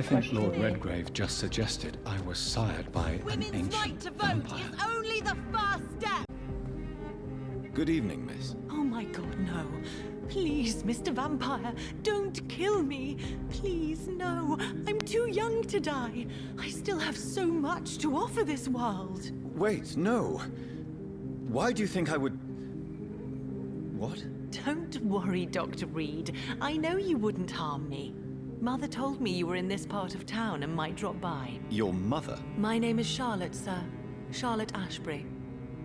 think Lord question me. Redgrave just suggested I was sired by an Women's ancient right to vote vampire. is only the first step! Good evening, miss. Oh my god, no. Please, Mr. Vampire, don't kill me. Please, no. I'm too young to die. I still have so much to offer this world. Wait, no. Why do you think I would... What? Don't worry, Dr. Reed. I know you wouldn't harm me. Mother told me you were in this part of town and might drop by. Your mother? My name is Charlotte, sir. Charlotte Ashbury.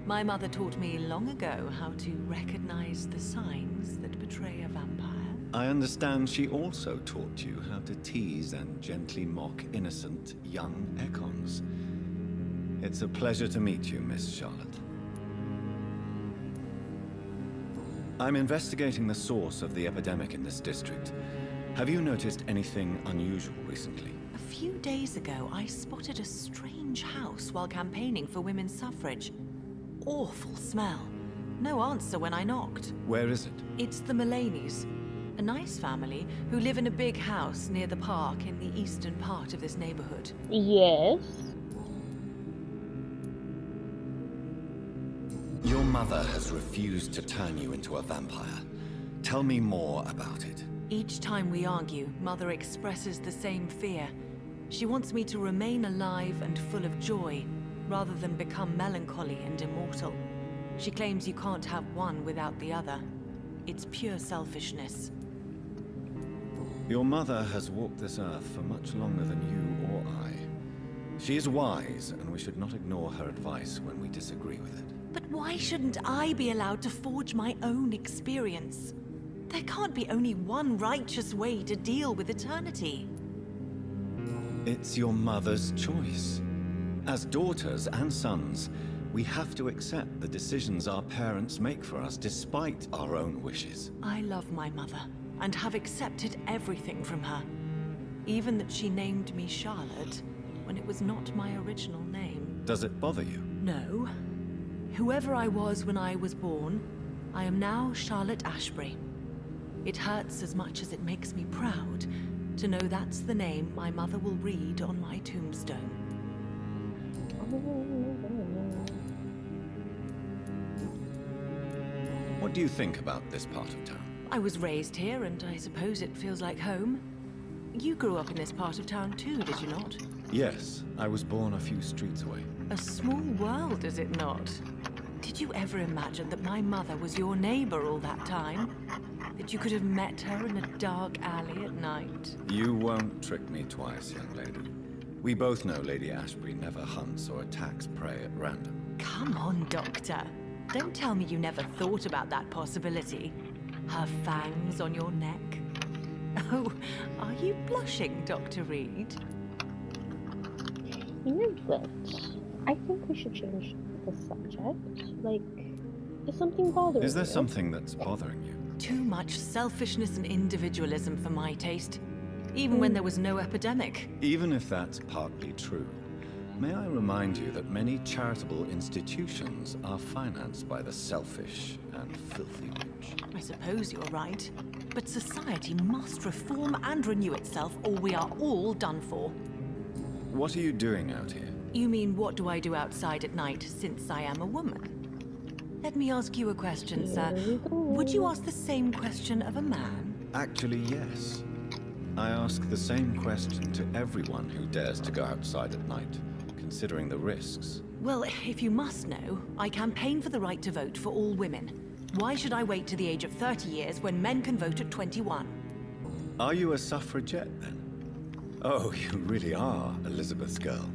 My mother taught me long ago how to recognize the signs that betray a vampire. I understand she also taught you how to tease and gently mock innocent young Ekons. It's a pleasure to meet you, Miss Charlotte. I'm investigating the source of the epidemic in this district. Have you noticed anything unusual recently? A few days ago, I spotted a strange house while campaigning for women's suffrage. Awful smell. No answer when I knocked. Where is it? It's the Mullaney's, a nice family who live in a big house near the park in the eastern part of this neighborhood. Yes. Your mother has refused to turn you into a vampire. Tell me more about it. Each time we argue, Mother expresses the same fear. She wants me to remain alive and full of joy, rather than become melancholy and immortal. She claims you can't have one without the other. It's pure selfishness. Your mother has walked this earth for much longer than you or I. She is wise, and we should not ignore her advice when we disagree with it. But why shouldn't I be allowed to forge my own experience? There can't be only one righteous way to deal with eternity. It's your mother's choice. As daughters and sons, we have to accept the decisions our parents make for us despite our own wishes. I love my mother, and have accepted everything from her. Even that she named me Charlotte, when it was not my original name. Does it bother you? No. Whoever I was when I was born, I am now Charlotte Ashbury. It hurts as much as it makes me proud to know that's the name my mother will read on my tombstone. What do you think about this part of town? I was raised here, and I suppose it feels like home. You grew up in this part of town too, did you not? Yes, I was born a few streets away. A small world, is it not? Did you ever imagine that my mother was your neighbor all that time? That you could have met her in a dark alley at night? You won't trick me twice, young lady. We both know Lady Ashbury never hunts or attacks prey at random. Come on, Doctor. Don't tell me you never thought about that possibility. Her fangs on your neck. Oh, are you blushing, Dr. Reed? You know what? I think we should change the subject. Like, is something bothering you? Is there something that's bothering you? Too much selfishness and individualism for my taste. Even when there was no epidemic. Even if that's partly true, may I remind you that many charitable institutions are financed by the selfish and filthy rich. I suppose you're right. But society must reform and renew itself, or we are all done for. What are you doing out here? You mean, what do I do outside at night, since I am a woman? Let me ask you a question, sir. Would you ask the same question of a man? Actually, yes. I ask the same question to everyone who dares to go outside at night, considering the risks. Well, if you must know, I campaign for the right to vote for all women. Why should I wait to the age of 30 years when men can vote at 21? Are you a suffragette, then? Oh, you really are Elizabeth's girl.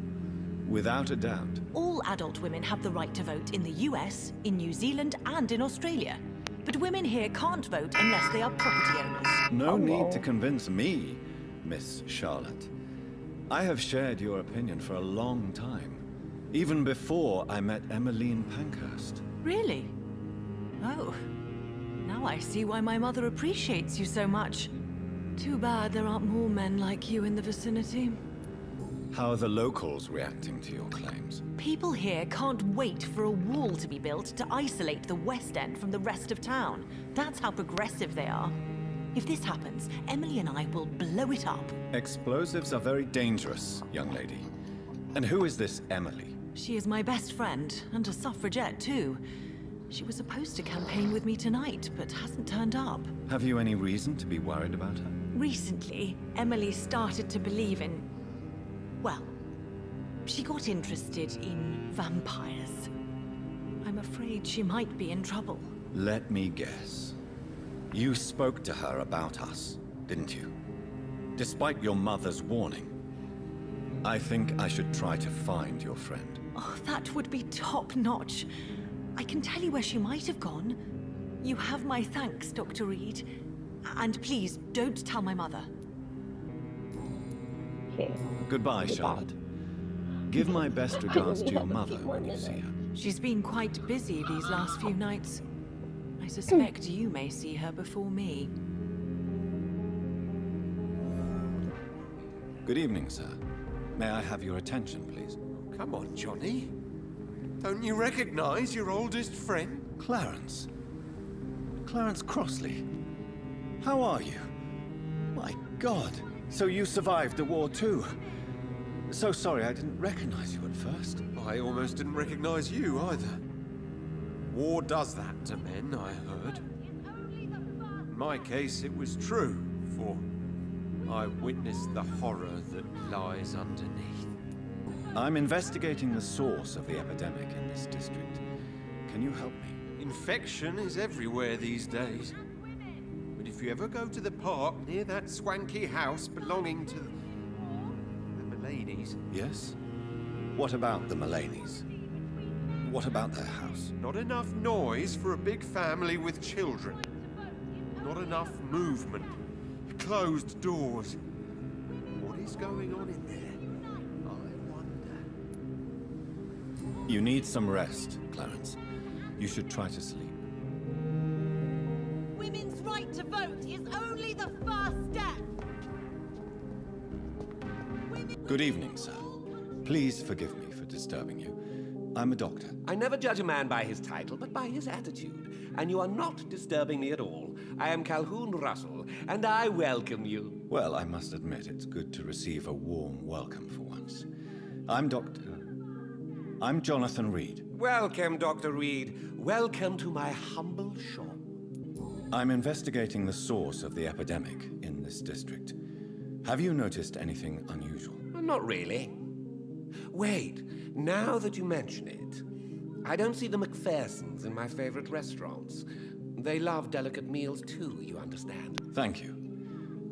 Without a doubt. All adult women have the right to vote in the US, in New Zealand, and in Australia. But women here can't vote unless they are property owners. No need to convince me, Miss Charlotte. I have shared your opinion for a long time. Even before I met Emmeline Pankhurst. Really? Oh. Now I see why my mother appreciates you so much. Too bad there aren't more men like you in the vicinity. How are the locals reacting to your claims? People here can't wait for a wall to be built to isolate the West End from the rest of town. That's how progressive they are. If this happens, Emily and I will blow it up. Explosives are very dangerous, young lady. And who is this Emily? She is my best friend, and a suffragette too. She was supposed to campaign with me tonight, but hasn't turned up. Have you any reason to be worried about her? Recently, Emily started to believe in... well, she got interested in vampires. I'm afraid she might be in trouble. Let me guess. You spoke to her about us, didn't you? Despite your mother's warning. I think I should try to find your friend. Oh, that would be top-notch. I can tell you where she might have gone. You have my thanks, Dr. Reed. And please, don't tell my mother. Okay. Goodbye, Charlotte. Give my best regards to your mother when you see her. She's been quite busy these last few nights. I suspect you may see her before me. Good evening, sir. May I have your attention, please? Come on, Johnny. Don't you recognize your oldest friend? Clarence. Clarence Crossley. How are you? My God. So you survived the war too. So sorry I didn't recognize you at first. I almost didn't recognize you either. War does that to men, I heard. In my case, it was true, for I witnessed the horror that lies underneath. I'm investigating the source of the epidemic in this district. Can you help me? Infection is everywhere these days. But if you ever go to the park near that swanky house belonging to the Mullaneys... Yes? What about the Mullaneys? What about their house? Not enough noise for a big family with children. Not enough movement. Closed doors. What is going on in there? I wonder. You need some rest, Clarence. You should try to sleep. Women's right to vote is only the first step. Good evening, sir. Please forgive me for disturbing you. I'm a doctor. I never judge a man by his title, but by his attitude. And you are not disturbing me at all. I am Calhoun Russell, and I welcome you. Well, I must admit it's good to receive a warm welcome for once. I'm Jonathan Reed. Welcome, Dr. Reed. Welcome to my humble shop. I'm investigating the source of the epidemic in this district. Have you noticed anything unusual? Not really. Wait, now that you mention it, I don't see the McPhersons in my favorite restaurants. They love delicate meals too, you understand. Thank you.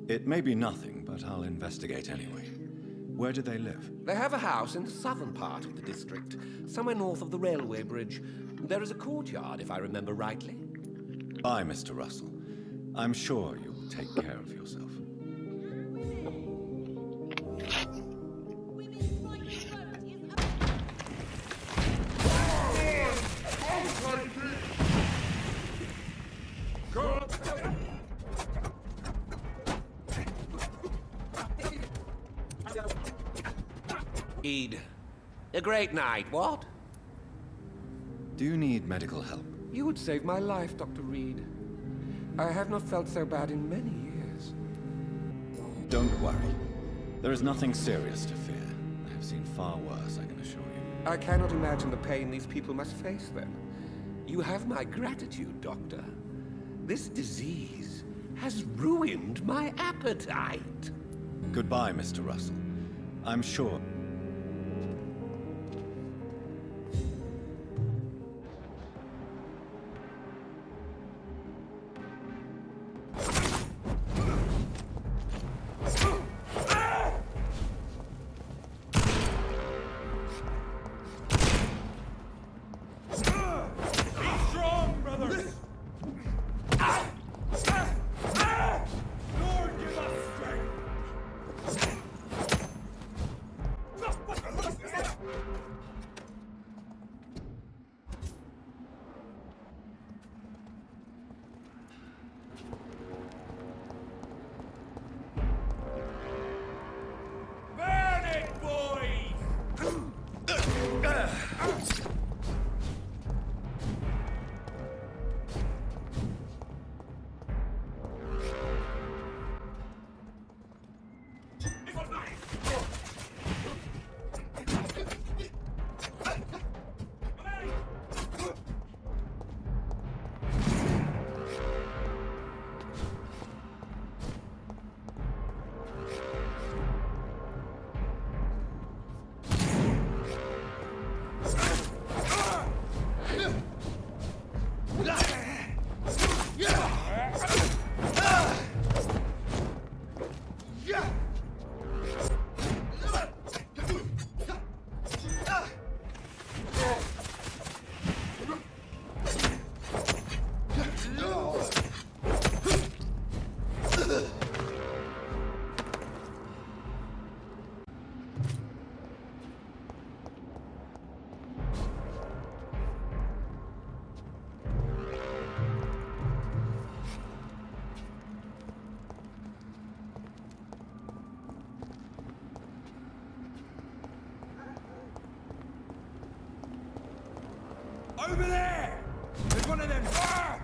It may be nothing, but I'll investigate anyway. Where do they live? They have a house in the southern part of the district, somewhere north of the railway bridge. There is a courtyard, if I remember rightly. Bye, Mr. Russell. I'm sure you'll take care of yourself. Reed, a great night, what? Do you need medical help? You would save my life, Dr. Reed. I have not felt so bad in many years. Don't worry. There is nothing serious to fear. I have seen far worse, I can assure you. I cannot imagine the pain these people must face then. You have my gratitude, Doctor. This disease has ruined my appetite. Goodbye, Mr. Russell. I'm sure... Over there! There's one of them! Ah!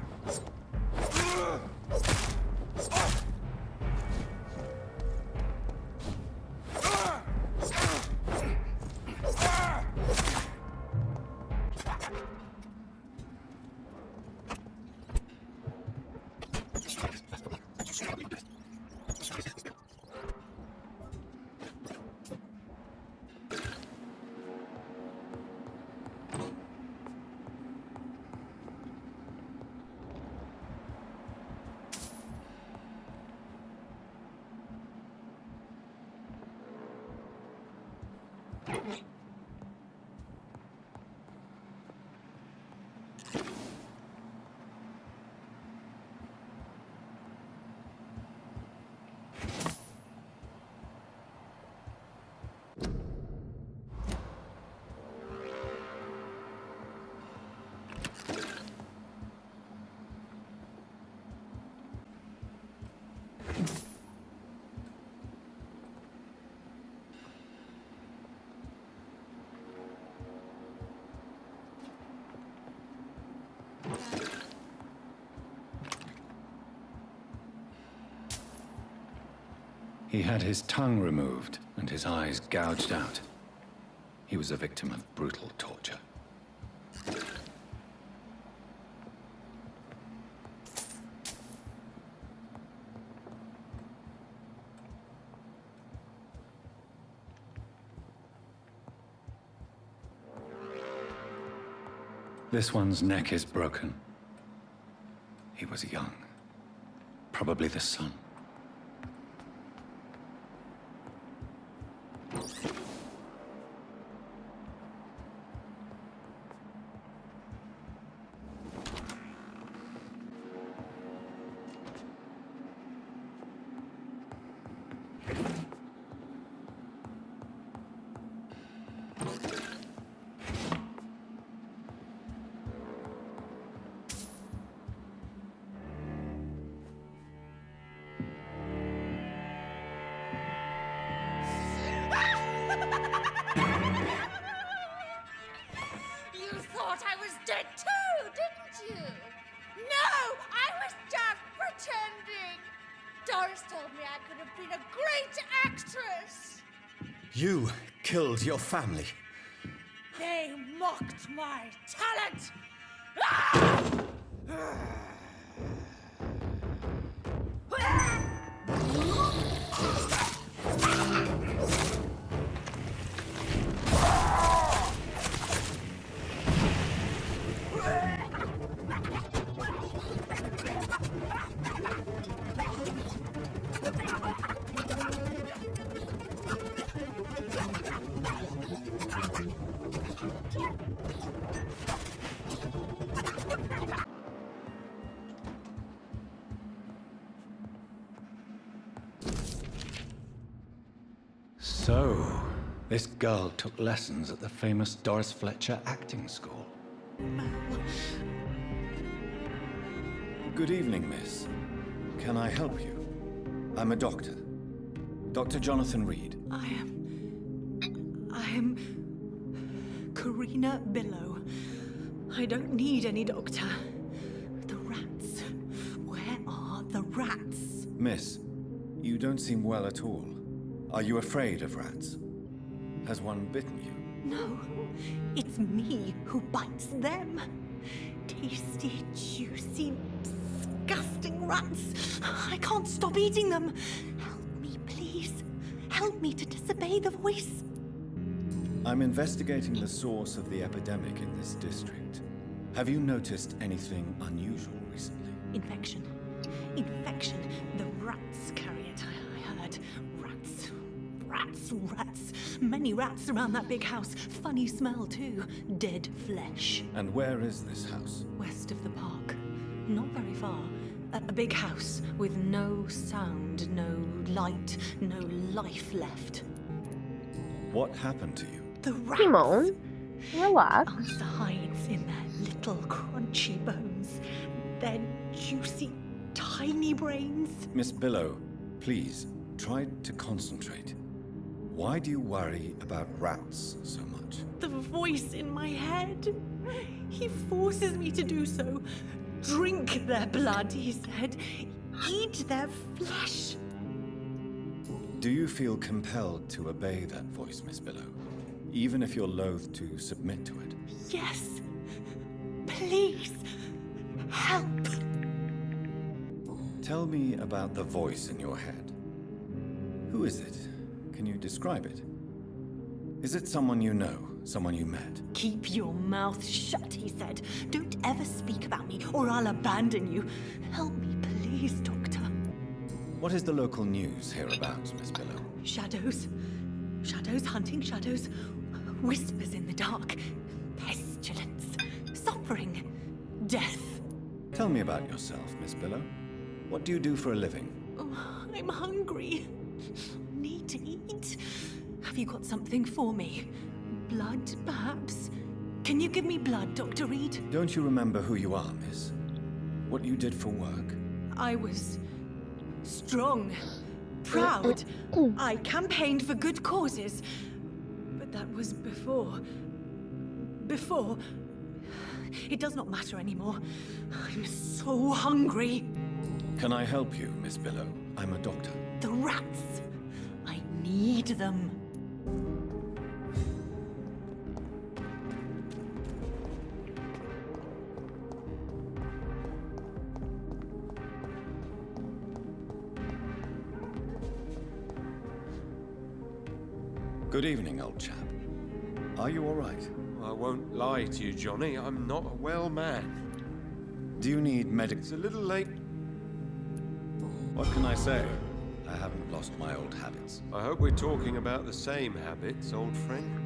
He had his tongue removed and his eyes gouged out. He was a victim of brutal torture. This one's neck is broken. He was young. Probably the son. You thought I was dead too, didn't you? No, I was just pretending. Doris told me I could have been a great actress. You killed your family. They mocked my talent. Ah! So, this girl took lessons at the famous Doris Fletcher acting school. Good evening, miss. Can I help you? I'm a doctor. Dr. Jonathan Reed. I am Karina Billow. I don't need any doctor. The rats. Where are the rats? Miss, you don't seem well at all. Are you afraid of rats? Has one bitten you? No, it's me who bites them. Tasty, juicy, disgusting rats. I can't stop eating them. Help me, please. Help me to disobey the voice. I'm investigating the source of the epidemic in this district. Have you noticed anything unusual recently? Infection. Infection. The rats carry it, I heard. Rats. Rats. Rats. Many rats around that big house. Funny smell, too. Dead flesh. And where is this house? West of the park. Not very far. A big house with no sound, no light, no life left. What happened to you? The rats. Simone, relax. Answer hides in their little crunchy bones. Their juicy, tiny brains. Miss Billow, please, try to concentrate. Why do you worry about rats so much? The voice in my head. He forces me to do so. Drink their blood, he said. Eat their flesh. Do you feel compelled to obey that voice, Miss Billow? Even if you're loath to submit to it? Yes. Please. Help. Tell me about the voice in your head. Who is it? Can you describe it? Is it someone you know? Someone you met? Keep your mouth shut, he said. Don't ever speak about me, or I'll abandon you. Help me, please, Doctor. What is the local news hereabouts, Miss Billow? Shadows. Shadows hunting shadows. Whispers in the dark. Pestilence. Suffering. Death. Tell me about yourself, Miss Billow. What do you do for a living? Oh, I'm hungry. Need to eat. Have you got something for me? Blood, perhaps? Can you give me blood, Dr. Reed? Don't you remember who you are, miss? What you did for work? I was strong, proud. I campaigned for good causes. But that was before. Before. It does not matter anymore. I'm so hungry. Can I help you, Miss Billow? I'm a doctor. The rats. I need them. Good evening, old chap. Are you all right? I won't lie to you, Johnny. I'm not a well man. Do you need medic? It's a little late. What can I say? I haven't lost my old habits. I hope we're talking about the same habits, old friend.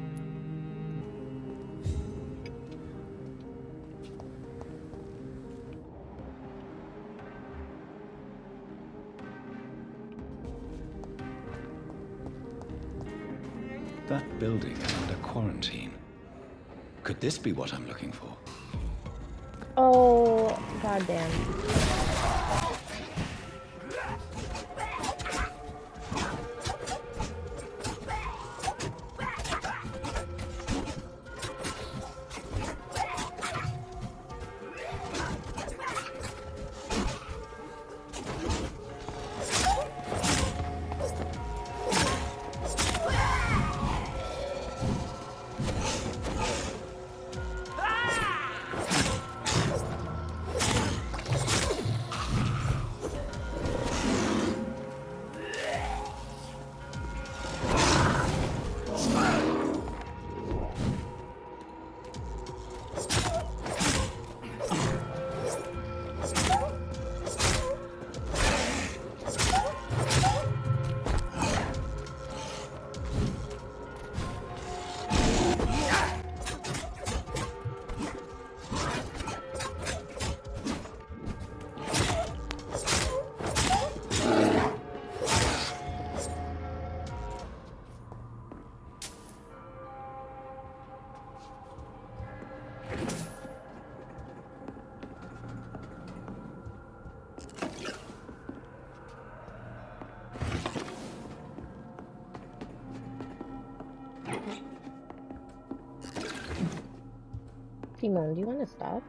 That building is under quarantine. Could this be what I'm looking for? Oh, goddamn. Simone, do you want to stop?